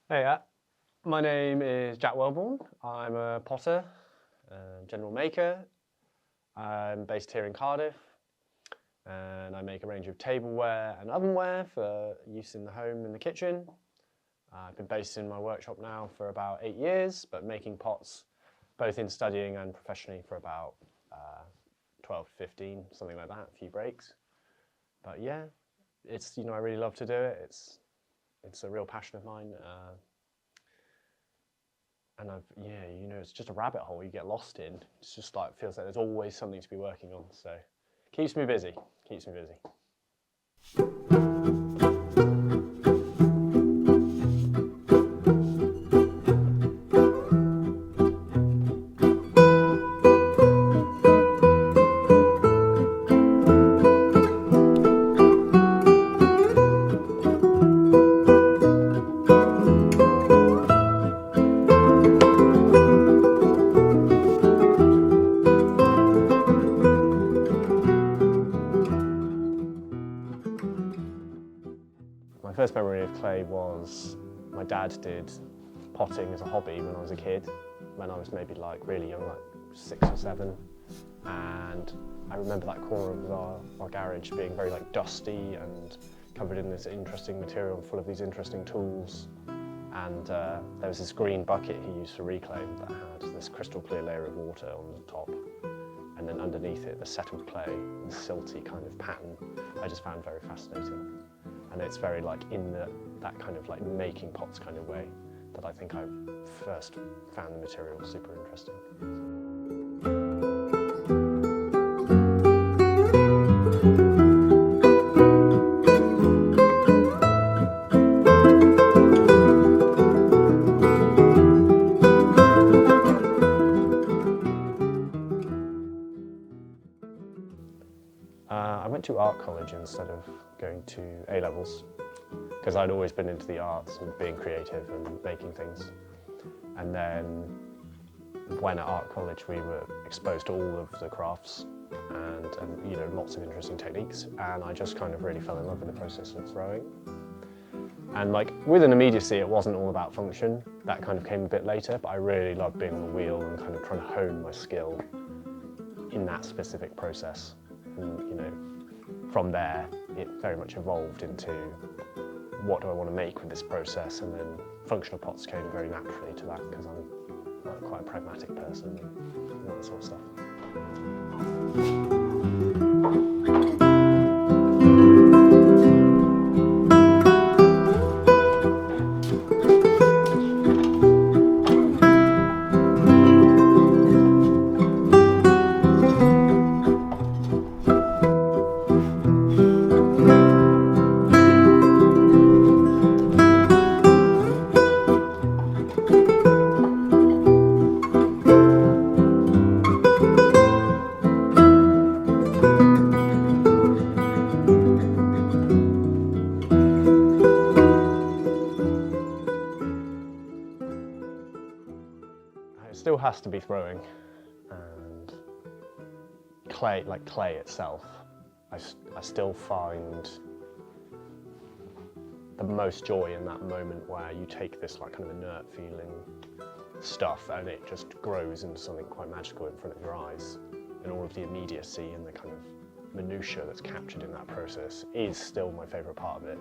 Hey, my name is Jack Wellborn. I'm a potter, general maker. I'm based here in Cardiff, and I make a range of tableware and ovenware for use in the home and the kitchen. I've been based in my workshop now for about 8 years, but making pots both in studying and professionally for about 12 to 15, something like that, a few breaks. But yeah, it's, I really love to do it. It's a real passion of mine. And it's just a rabbit hole you get lost in. It's just like, feels like there's always something to be working on. So keeps me busy, keeps me busy. My first memory of clay was my dad did potting as a hobby when I was a kid, when I was maybe like really young, like 6 or 7. And I remember that corner of our garage being very like dusty and covered in this interesting material and full of these interesting tools. And there was this green bucket he used for reclaim that had this crystal clear layer of water on the top. And then underneath it, the settled clay, the silty kind of pattern, I just found very fascinating. And it's very like in that kind of like making pots kind of way that I think I first found the material super interesting. I went to art college instead of going to A-levels because I'd always been into the arts and being creative and making things. And then when at art college we were exposed to all of the crafts and lots of interesting techniques, and I just kind of really fell in love with the process of throwing. And like with an immediacy, it wasn't all about function. That kind of came a bit later, but I really loved being on the wheel and kind of trying to hone my skill in that specific process. And from there, it very much evolved into what do I want to make with this process, and then functional pots came very naturally to that because I'm quite a pragmatic person and that sort of stuff. It still has to be throwing, and clay itself, I still find the most joy in that moment where you take this like kind of inert feeling stuff and it just grows into something quite magical in front of your eyes, and all of the immediacy and the kind of minutiae that's captured in that process is still my favourite part of it.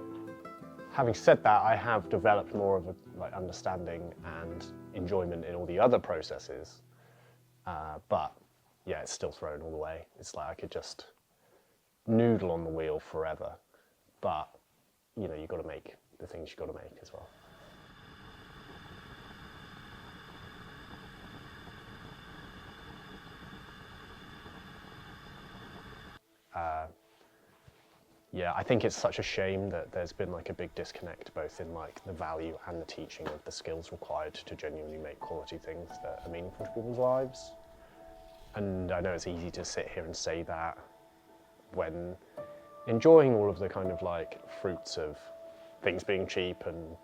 Having said that, I have developed more of a understanding and enjoyment in all the other processes, but yeah, it's still thrown all the way. It's like I could just noodle on the wheel forever, but you've got to make the things you've got to make as well. Yeah, I think it's such a shame that there's been like a big disconnect both in like the value and the teaching of the skills required to genuinely make quality things that are meaningful to people's lives. And I know it's easy to sit here and say that when enjoying all of the kind of like fruits of things being cheap and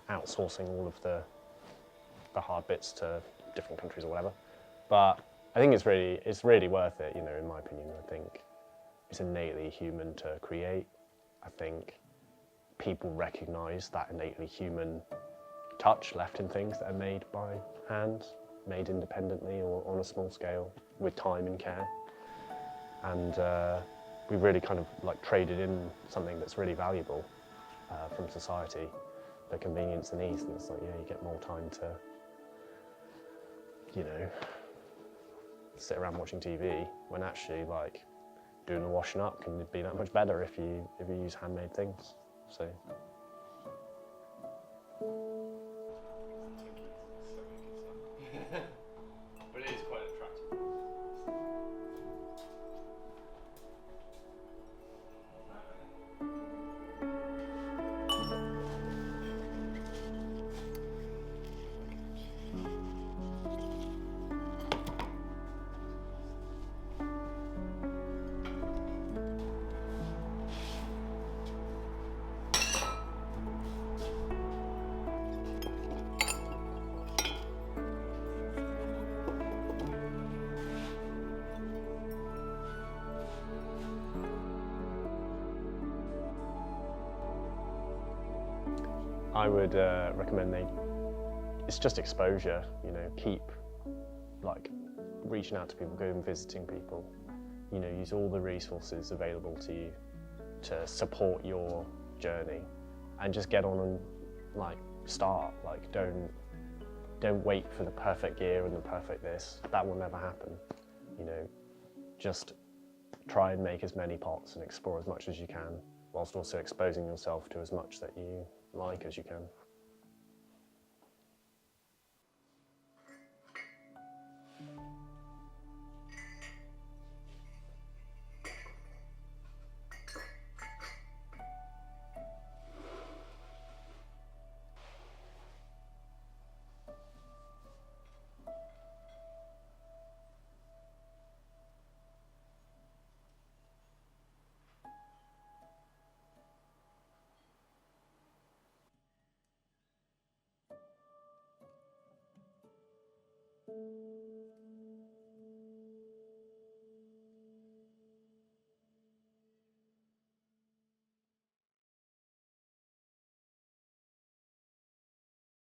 outsourcing all of the hard bits to different countries or whatever. But I think it's really worth it, in my opinion. I think it's innately human to create. I think people recognise that innately human touch left in things that are made by hand, made independently or on a small scale with time and care. And we really kind of like traded in something that's really valuable from society, the convenience and ease. And it's like, yeah, you get more time to, you know, sit around watching TV, when actually like doing the washing up can be that much better if you use handmade things. So. But it is quite attractive. I would recommend it's just exposure, you know, keep like reaching out to people, going and visiting people, you know, use all the resources available to you to support your journey, and just get on and like start, like don't wait for the perfect gear and the perfect this, that will never happen, you know, just try and make as many pots and explore as much as you can, whilst also exposing yourself to as much that you like as you can.